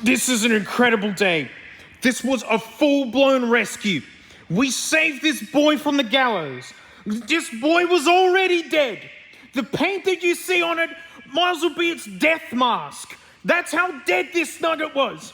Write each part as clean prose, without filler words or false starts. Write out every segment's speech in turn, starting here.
This is an incredible day. This was a full-blown rescue. We saved this boy from the gallows. This boy was already dead. The paint that you see on it might as well be its death mask. That's how dead this nugget was.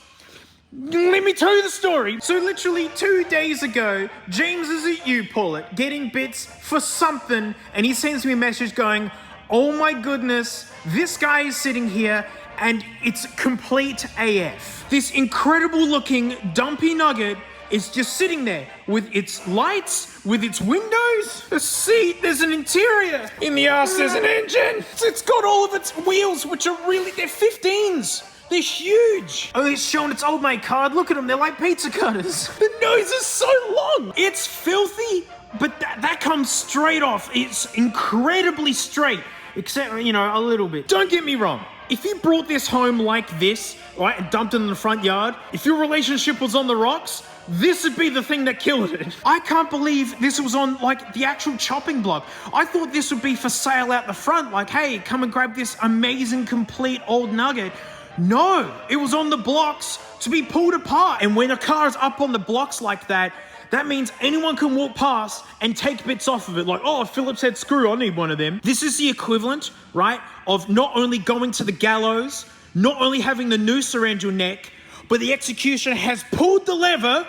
Let me tell you the story. So literally 2 days ago, James is at U-Pullet getting bits for something, and he sends me a message going, oh my goodness, this guy is sitting here and it's complete AF. This incredible looking dumpy nugget is just sitting there with its lights, with its windows, a seat, there's an interior. In the arse, there's an engine. It's got all of its wheels, which are really, they're 15s. They're huge. Oh, it's showing its old mate card. Look at them, they're like pizza cutters. The nose is so long. It's filthy, but that comes straight off. It's incredibly straight, except, you know, a little bit. Don't get me wrong. If you brought this home like this, right, and dumped it in the front yard, if your relationship was on the rocks, this would be the thing that killed it. I can't believe this was on, like, the actual chopping block. I thought this would be for sale out the front, like, hey, come and grab this amazing, complete old nugget. No, it was on the blocks to be pulled apart. And when a car is up on the blocks like that, that means anyone can walk past and take bits off of it. Like, oh, Phillips head screw, I need one of them. This is the equivalent, right, of not only going to the gallows, not only having the noose around your neck, but the executioner has pulled the lever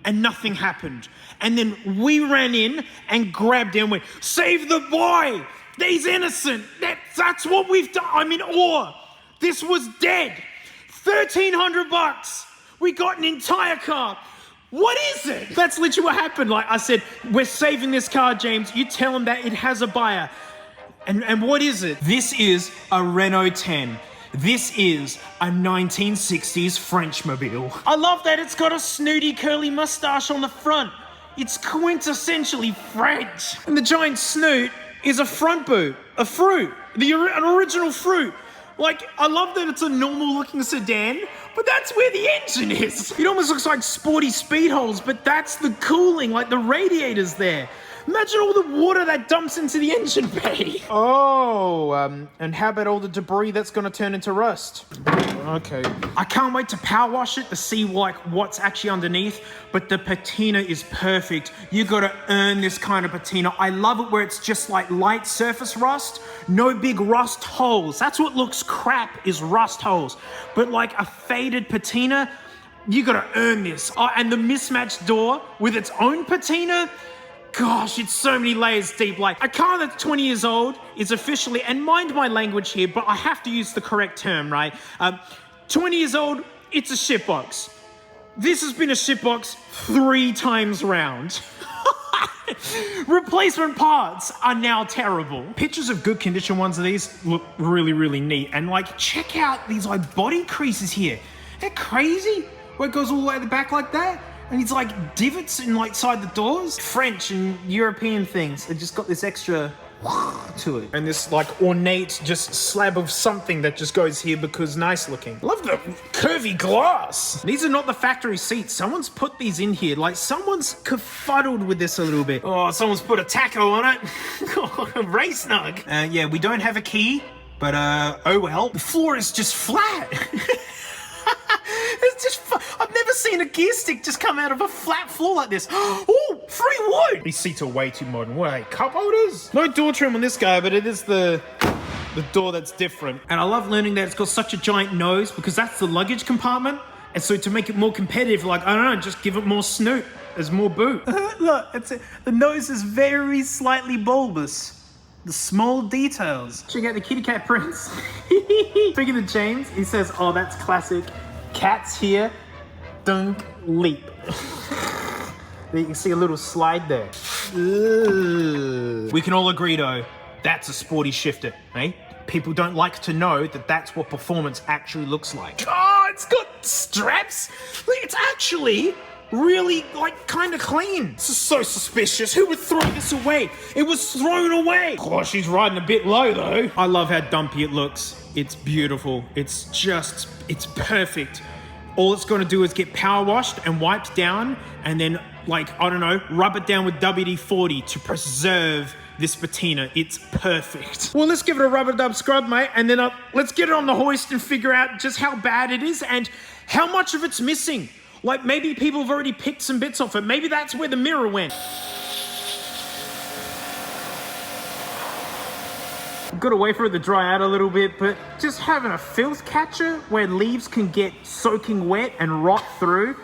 and nothing happened. And then we ran in and grabbed him and went, save the boy! He's innocent! That's what we've done! I'm in awe! This was dead! $1,300! We got an entire car! What is it? That's literally what happened. Like I said, we're saving this car, James. You tell him that it has a buyer. And what is it? This is a Renault 10. This is a 1960s Frenchmobile. I love that it's got a snooty curly mustache on the front. It's quintessentially French. And the giant snoot is a front boot, a fruit, an original fruit. Like, I love that it's a normal looking sedan, but that's where the engine is. It almost looks like sporty speed holes, but that's the cooling, like the radiator's there. Imagine all the water that dumps into the engine bay. Oh, and how about all the debris that's gonna turn into rust? Okay. I can't wait to power wash it to see like what's actually underneath, but the patina is perfect. You gotta earn this kind of patina. I love it where it's just like light surface rust, no big rust holes. That's what looks crap, is rust holes. But like a faded patina, you gotta earn this. Oh, and the mismatched door with its own patina, gosh, it's so many layers deep. Like, a car that's 20 years old is officially, and mind my language here, but I have to use the correct term, right? 20 years old, it's a shitbox. This has been a shitbox 3 times round. Replacement parts are now terrible. Pictures of good condition ones of these look really, really neat. And like, check out these like body creases here. They're crazy. Where it goes all the way to the back like that. And it's like divots in like side the doors. French and European things. They just got this extra to it. And this like ornate just slab of something that just goes here because nice looking. Love the curvy glass. These are not the factory seats. Someone's put these in here. Like someone's kerfuddled with this a little bit. Oh, someone's put a taco on it. Race nug. Yeah, we don't have a key, but oh well. The floor is just flat. It's just I've never seen a gear stick just come out of a flat floor like this. Oh, free wood! These seats are way too modern. What are they, cup holders? No door trim on this guy, but it is the door that's different. And I love learning that it's got such a giant nose because that's the luggage compartment. And so to make it more competitive, like, I don't know, just give it more snoot. There's more boot. Look, the nose is very slightly bulbous. The small details. Check out the kitty cat prints. Speaking of James, he says, oh, that's classic. Cats here, don't leap. There you can see a little slide there. Ugh. We can all agree though, that's a sporty shifter, eh? People don't like to know that that's what performance actually looks like. Oh, it's got straps. It's actually really like kind of clean. This is so suspicious. Who would throw this away? It was thrown away. Oh, she's riding a bit low though. I love how dumpy it looks. It's beautiful. It's perfect. All it's going to do is get power washed and wiped down and then like, I don't know, rub it down with WD-40 to preserve this patina. It's perfect. Well, let's give it a rubber dub scrub, mate, and then let's get it on the hoist and figure out just how bad it is and How much of it's missing? Like, maybe people have already picked some bits off it. Maybe that's where the mirror went. Got to wait for it to dry out a little bit, but just having a filth catcher where leaves can get soaking wet and rot through,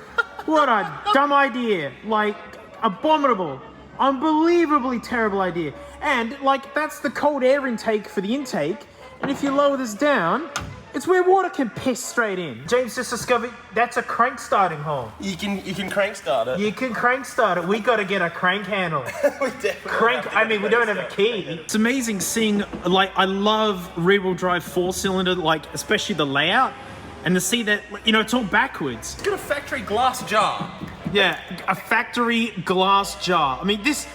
what a dumb idea. Like, abominable, unbelievably terrible idea. And, like, that's the cold air intake for the intake, and if you lower this down, it's where water can piss straight in. James just discovered that's a crank starting hole. You can crank start it. You can crank start it. We got to get a crank handle. We definitely We don't have a key. It's amazing seeing, like, I love rear-wheel drive 4-cylinder, like, especially the layout, and to see that, you know, it's all backwards. It's got a factory glass jar. Yeah, a factory glass jar. I mean, this,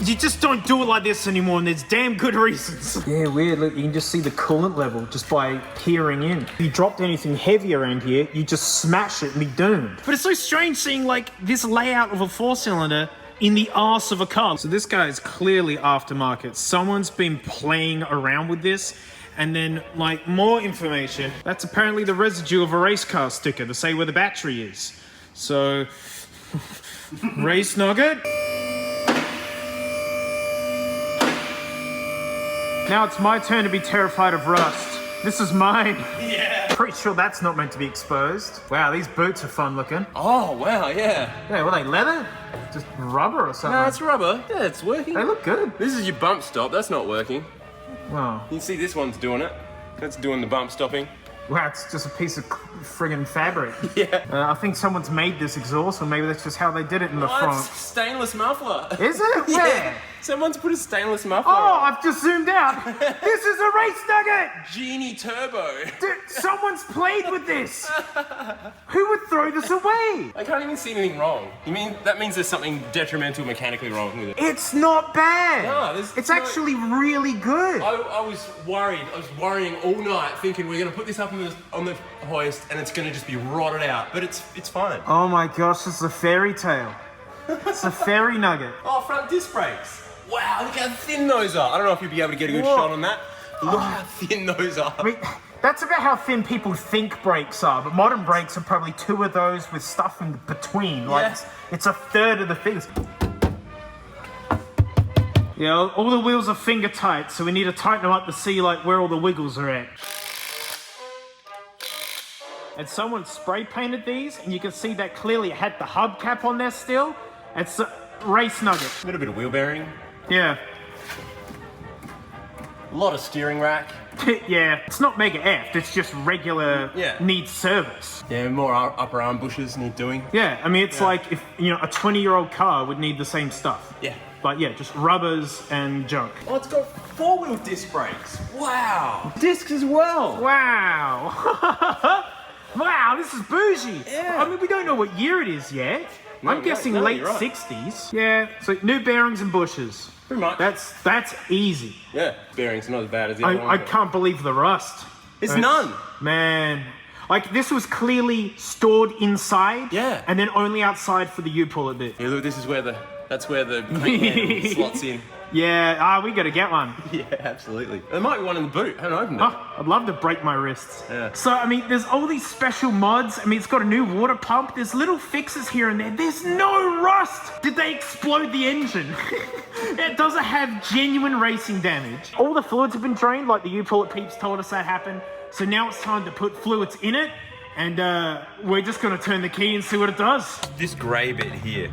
you just don't do it like this anymore, and there's damn good reasons. Yeah, weird. Look, you can just see the coolant level just by peering in. If you dropped anything heavy around here, you just smash it and be doomed. But it's so strange seeing, like, this layout of a 4-cylinder in the arse of a car. So this guy is clearly aftermarket. Someone's been playing around with this. And then, like, more information. That's apparently the residue of a race car sticker to say where the battery is. So, race nugget. Now it's my turn to be terrified of rust. This is mine. Yeah. Pretty sure that's not meant to be exposed. Wow, these boots are fun looking. Oh, wow, yeah. Yeah, were they leather? Just rubber or something? No, it's rubber. Yeah, it's working. They look good. This is your bump stop. That's not working. Wow. You can see this one's doing it. That's doing the bump stopping. Wow, it's just a piece of friggin' fabric. Yeah. I think someone's made this exhaust, or maybe that's just how they did it in the Oh, front. it's stainless muffler. Is it? Where? Yeah. Someone's put a stainless muffler Oh, on. I've just zoomed out. This is a race nugget. Genie Turbo. Dude, someone's played with this. Who would throw this away? I can't even see anything wrong. You mean that means there's something detrimental mechanically wrong with it? It's not bad. No, it's actually really good. I was worried. I was worrying all night, thinking we're going to put this up on the hoist and it's going to just be rotted out. But it's fine. Oh my gosh, this is a fairy tale. It's a fairy nugget. Oh, front disc brakes. Wow, look how thin those are. I don't know if you'll be able to get a good shot on that. Look how thin those are. I mean, that's about how thin people think brakes are, but modern brakes are probably 2 of those with stuff in between. Like, Yeah. it's a third of the things. Yeah, all the wheels are finger tight, so we need to tighten them up to see, like, where all the wiggles are at. And someone spray painted these, and you can see that clearly it had the hubcap on there still. It's a race nugget. A little bit of wheel bearing. Yeah. A lot of steering rack. Yeah, it's not mega effed, it's just regular Yeah. needs service. Yeah, more upper arm bushes need doing. Yeah, I mean, it's like if, you know, a 20-year-old car would need the same stuff. Yeah. But yeah, just rubbers and junk. Oh, it's got 4-wheel disc brakes. Wow. Discs as well. Wow. Wow, this is bougie. Yeah. I mean, we don't know what year it is yet. No, I'm guessing no, late you're right. 60s. Yeah, so new bearings and bushes. Pretty much. That's easy. Yeah, bearings are not as bad as the other I one. can't believe the rust. It's none. Man. Like, this was clearly stored inside. Yeah. And then only outside for the U-pull bit. Yeah, look, this is where that's where the crank handle slots in. Yeah, we gotta get one. Yeah, absolutely. There might be one in the boot. I haven't opened it. Oh, I'd love to break my wrists. Yeah. So, I mean, there's all these special mods. I mean, it's got a new water pump. There's little fixes here and there. There's no rust. Did they explode the engine? It doesn't have genuine racing damage. All the fluids have been drained, like the U-pull at Peeps told us that happened. So now it's time to put fluids in it. And we're just gonna turn the key and see what it does. This grey bit here.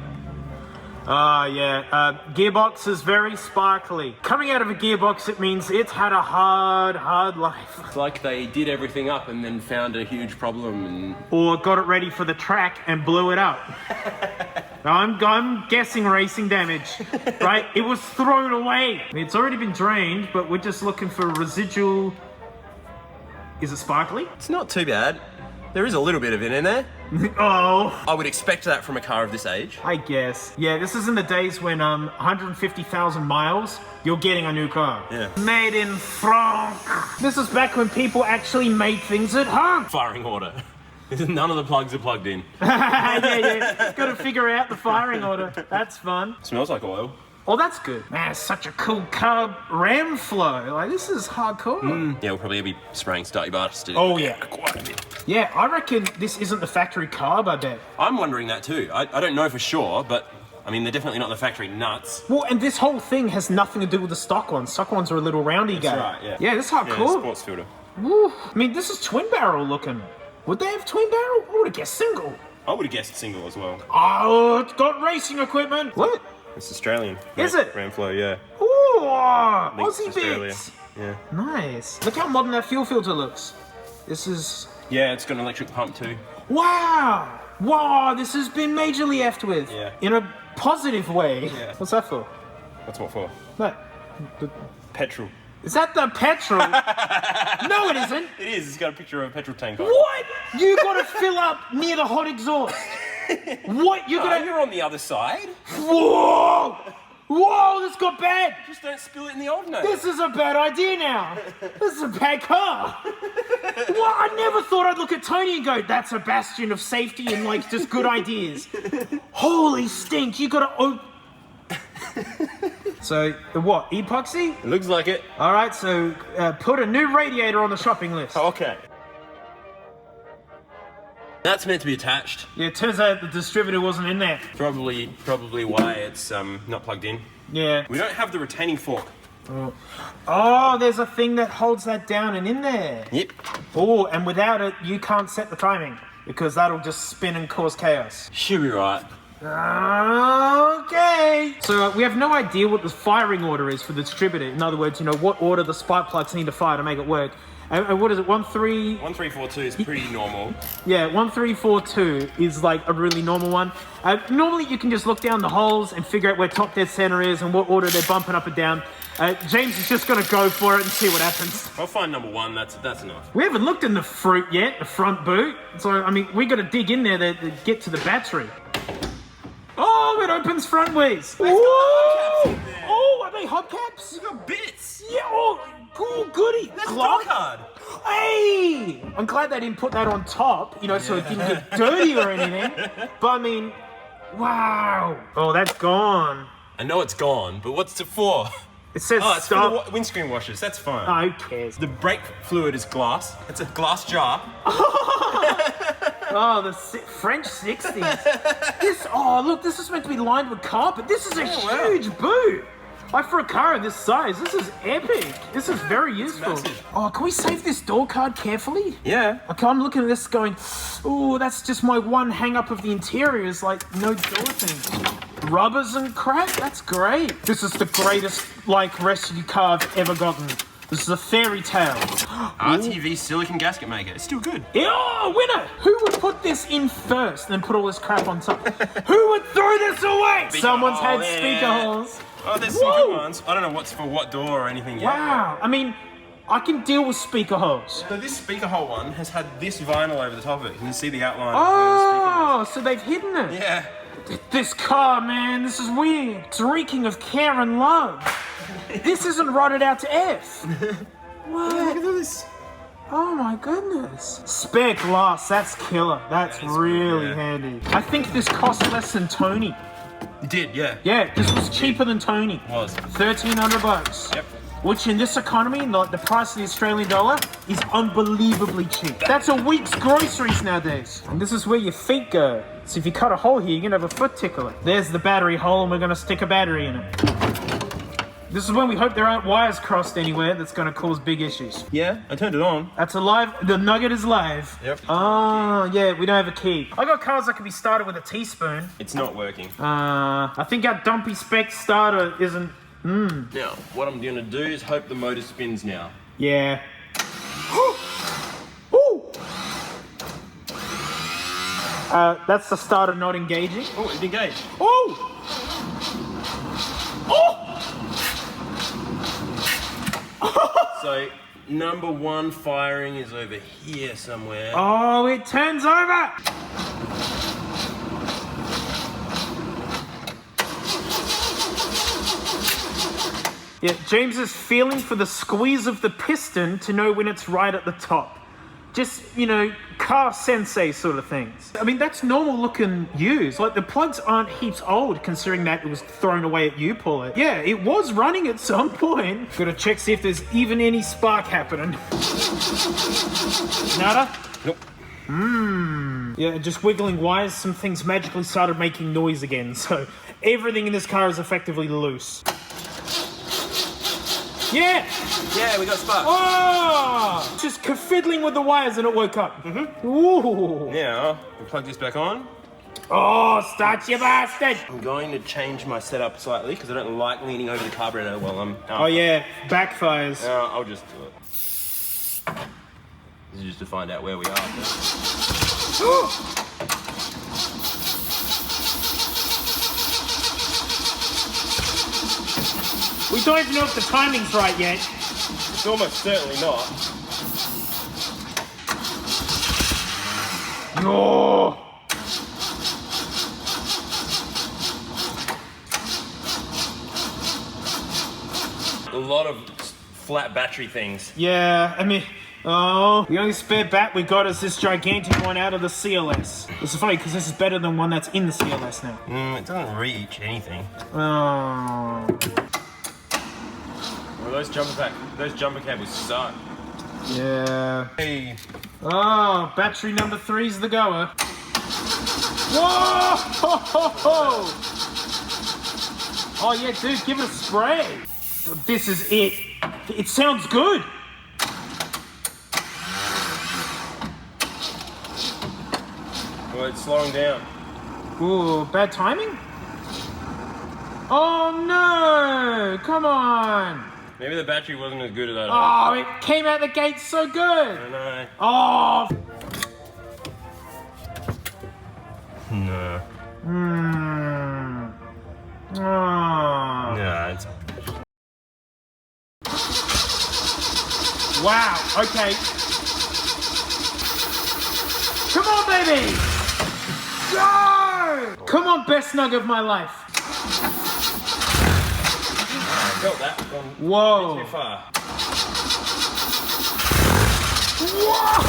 Yeah. Gearbox is very sparkly. Coming out of a gearbox, it means it's had a hard life. It's like they did everything up and then found a huge problem and... Or got it ready for the track and blew it up. I'm guessing racing damage, right? It was thrown away. I mean, it's already been drained, but we're just looking for residual... Is it sparkly? It's not too bad. There is a little bit of it in there. Oh, I would expect that from a car of this age. I guess. Yeah, this is in the days when 150,000 miles, you're getting a new car. Yeah. Made in France. This is back when people actually made things at home. Firing order. None of the plugs are plugged in. Yeah. Got to figure out the firing order. That's fun. Smells like oil. Oh, that's good. Man, it's such a cool carb ram flow. Like, this is hardcore. Yeah, we'll probably be spraying starty bars to Oh, yeah. quite a bit. Yeah, I reckon this isn't the factory carb, I bet. I'm wondering that too. I don't know for sure, but I mean, they're definitely not the factory nuts. Well, and this whole thing has nothing to do with the stock ones. Stock ones are a little roundy guy. Right, yeah. Yeah, this is hardcore. Sports filter. Woo. I mean, this is twin barrel looking. Would they have twin barrel? I would have guessed single. I would have guessed single as well. Oh, it's got racing equipment. What? It's Australian. Is it? Ramflow, yeah. Ooh, Linked to Aussie Australia. bits. Yeah. Nice. Look how modern that fuel filter looks. This is... Yeah, it's got an electric pump too. Wow. Wow, this has been majorly effed with. Yeah. In a positive way. Yeah. What's that for? What's what for? What? Petrol. Is that the petrol? No, it isn't. It is. It's got a picture of a petrol tank on it. What? You gotta fill up near the hot exhaust. What? You're Oh, gonna... you're on the other side. Whoa! Whoa, this got bad. Just don't spill it in the ovno. This is a bad idea now. This is a bad car. Well, I never thought I'd look at Tony and go, that's a bastion of safety and like just good ideas. Holy stink, you gotta So, what, epoxy? It looks like it. All right, so put a new radiator on the shopping list. Okay. That's meant to be attached. Yeah, it turns out the distributor wasn't in there. Probably why it's not plugged in. Yeah. We don't have the retaining fork. Oh, there's a thing that holds that down and in there. Yep. Oh, and without it, you can't set the timing because that'll just spin and cause chaos. Should be right. Okay. So we have no idea what the firing order is for the distributor. In other words, you know, what order the spark plugs need to fire to make it work. And what is it, 13... 1342 is pretty normal. Yeah, 1342 is like a really normal one. Normally you can just look down the holes and figure out where top dead center is and what order they're bumping up and down. James is just gonna go for it and see what happens. I'll find number one, that's enough. We haven't looked in the fruit yet, the front boot. So, I mean, we gotta dig in there to get to the battery. Oh, it opens front ways. It's got hubcaps in there. Oh, are they hubcaps? You got bits. Yeah, oh, cool, goody. That's Glock. card. Hey! I'm glad they didn't put that on top, you know, so it didn't get dirty or anything. But I mean, wow. Oh, that's gone. I know it's gone, but what's it for? It says Oh, it's stop. for the windscreen washers. That's fine. Oh, who cares? The brake fluid is glass. It's a glass jar. Oh, the French 60s. This, oh, look, this is meant to be lined with carpet. This is a wow. huge boot. Like for a car of this size, this is epic. This is very useful. massive. Oh, can we save this door card carefully? Yeah. Okay, I'm looking at this going, oh, that's just my one hang up of the interior is like no door thing. Rubbers and crap, that's great. This is the greatest, like, rescue car I've ever gotten. This is a fairy tale. RTV silicon gasket maker. It's still good. Oh, winner! Who would put this in first and put all this crap on top? Who would throw this away? Someone's had hole, yeah. speaker holes. Oh, there's some Whoa. good ones. I don't know what's for what door or anything yet. Wow, I mean, I can deal with speaker holes. So this speaker hole one has had this vinyl over the top of it. You can see the outline Oh, so they've hidden it. of the speaker. Yeah. This car, man, this is weird. It's reeking of care and love. This isn't rotted out to F. What? Look at this. Oh my goodness. Spare glass, that's killer. That's That is really good, yeah. handy. I think this cost less than Tony. It did, yeah. Yeah, this was cheaper than Tony. It was. $1,300. Yep. Which in this economy, like the price of the Australian dollar, is unbelievably cheap. That's a week's groceries nowadays. And this is where your feet go. So if you cut a hole here, you're gonna have a foot tickler. There's the battery hole and we're gonna stick a battery in it. This is when we hope there aren't wires crossed anywhere that's gonna cause big issues. Yeah, I turned it on. That's alive. The nugget is live. Yep. Oh, yeah, we don't have a key. I got cars that can be started with a teaspoon. It's not working. I think our dumpy spec starter isn't. Now, what I'm gonna do is hope the motor spins now. Yeah. Ooh. That's the starter not engaging. Oh, it's engaged. Oh! Oh! So, number one firing is over here somewhere. Oh, it turns over! Yeah, James is feeling for the squeeze of the piston to know when it's right at the top. just, you know, car sensei sort of things. I mean, that's normal looking use. Like, the plugs aren't heaps old considering that it was thrown away at you, Paul. Yeah, it was running at some point. Gotta check, see if there's even any spark happening. Nada? Nope. Yeah, just wiggling wires, some things magically started making noise again, so everything in this car is effectively loose. Yeah! Yeah, we got sparks. Oh! Just fiddling with the wires and it woke up. Ooh! Now, we plug this back on. Oh, start you bastard! I'm going to change my setup slightly because I don't like leaning over the carburetor while I'm out. Oh yeah, backfires. I'll just do it. This is just to find out where we are. We don't even know if the timing's right yet. It's almost certainly not. No. A lot of flat battery things. Yeah, I mean, the only spare bat we got is this gigantic one out of the CLS. It's funny because this is better than one that's in the CLS now. It doesn't reach anything. Oh. Well, those jumper cables suck. Yeah. Hey. Oh, battery number 3's the goer. Whoa! Ho, ho, ho. Oh yeah, dude, give it a spray. This is it. It sounds good. Well, it's slowing down. Ooh, bad timing? Oh no! Come on! Maybe the battery wasn't as good as that. Oh, it came out the gate so good! I know. Oh! No. Oh. No, it's... Wow, okay. Come on, baby! Go! Come on, best nug of my life. I felt that gone Whoa. too far. Whoa!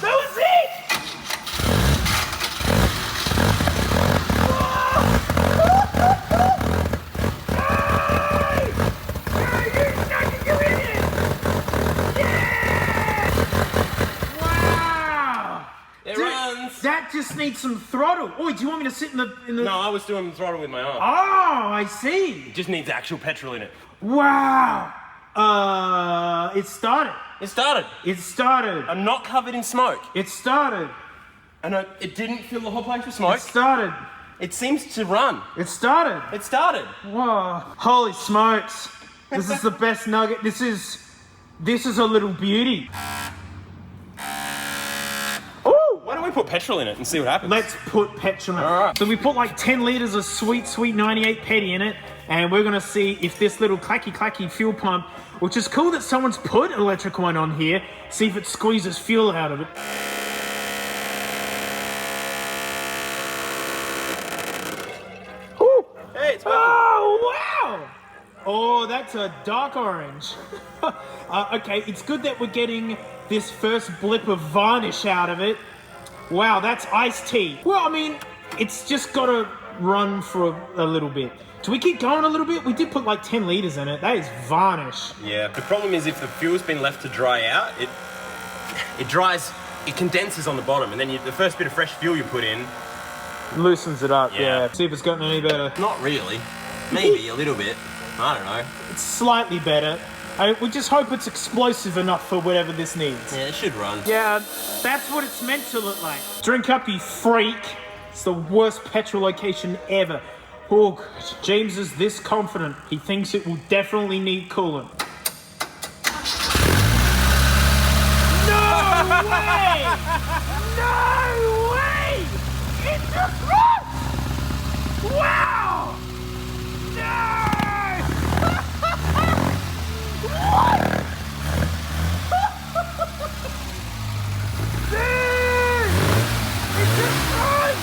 that was it! It runs. That just needs some throttle. Oh, do you want me to sit in the... No, I was doing the throttle with my arm. Oh, I see. It just needs actual petrol in it. Wow. It started. It started. It started. I'm not covered in smoke. It started. And it didn't fill the whole place with It smoke. started. It seems to run. It started. It started. Whoa. Holy smokes. This is the best nugget. This is a little beauty. Why don't we put petrol in it and see what happens? Let's put petrol in it. All right. So we put like 10 litres of sweet 98 petty in it, and we're gonna see if this little clacky fuel pump, which is cool that someone's put an electric one on here, see if it squeezes fuel out of it. Ooh. Hey, it's working. Oh, wow! Oh, that's a dark orange. Okay, it's good that we're getting this first blip of varnish out of it. Wow, that's iced tea. Well, I mean, it's just gotta run for a little bit. Do we keep going a little bit? We did put like 10 litres in it. That is varnish. Yeah, the problem is if the fuel's been left to dry out, it dries, it condenses on the bottom, and then the first bit of fresh fuel you put in... Loosens it up, Yeah. yeah. See if it's gotten any better. Not really. Maybe a little bit. I don't know. It's slightly better. We just hope it's explosive enough for whatever this needs. Yeah, it should run. Yeah, that's what it's meant to look like. Drink up, you freak. It's the worst petrol location ever. Oh, good. James is this confident. He thinks it will definitely need coolant. No way! No way! It just runs! Wow! No! What? Dude! It just runs!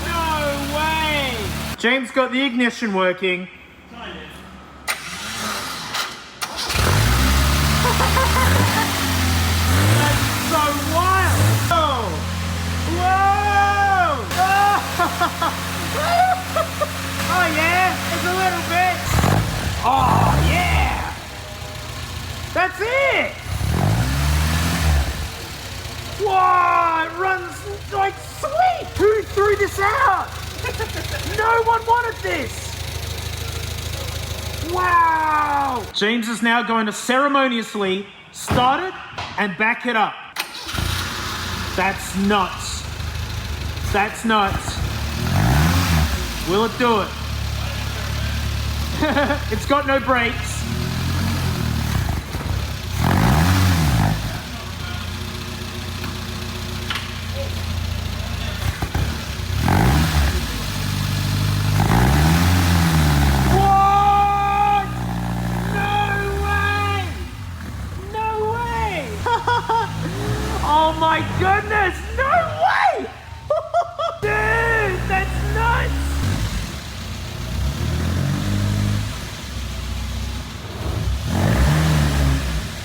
No way! James got the ignition working. That's so wild! Whoa! Whoa! Oh yeah, it's a little bit. Oh yeah! That's it! Whoa! It runs like sweet! Who threw this out? No one wanted this! Wow! James is now going to ceremoniously start it and back it up. That's nuts. That's nuts. Will it do it? It's got no brakes. What? No way! No way! Oh my goodness! No way! Dude, that's nuts!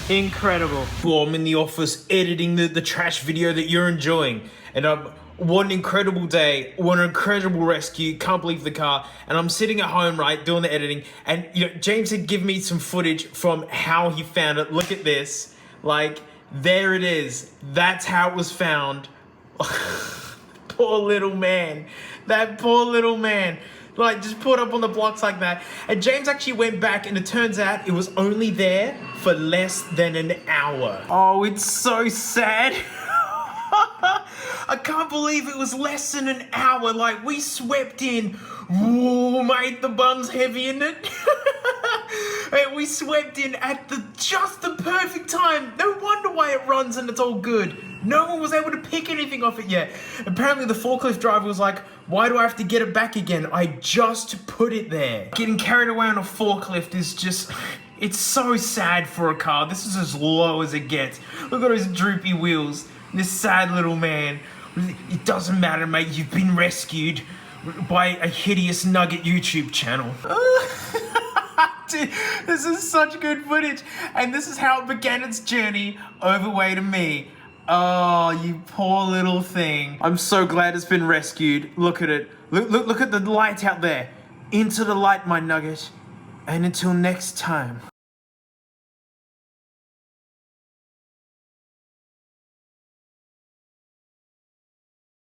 Incredible. Well, I'm in the office editing the trash video that you're enjoying. And what an incredible day, what an incredible rescue, can't believe the car. And I'm sitting at home, right, doing the editing. And James had given me some footage from how he found it. Look at this. Like, there it is. That's how it was found. Poor little man. That poor little man. Like, just put up on the blocks like that. And James actually went back, and it turns out it was only there for less than an hour. Oh, it's so sad. I can't believe it was less than an hour. Like, we swept in. Whoa, mate, the bun's heavy, isn't it? And we swept in at just the perfect time. No wonder why it runs and it's all good. No one was able to pick anything off it yet. Apparently the forklift driver was like, why do I have to get it back again? I just put it there. Getting carried away on a forklift is just, it's so sad for a car. This is as low as it gets. Look at those droopy wheels. This sad little man. It doesn't matter, mate. You've been rescued by a hideous nugget YouTube channel. Dude, this is such good footage. And this is how it began its journey over way to me. Oh, you poor little thing. I'm so glad it's been rescued. Look at it. Look at the light out there. Into the light, my nugget. And until next time.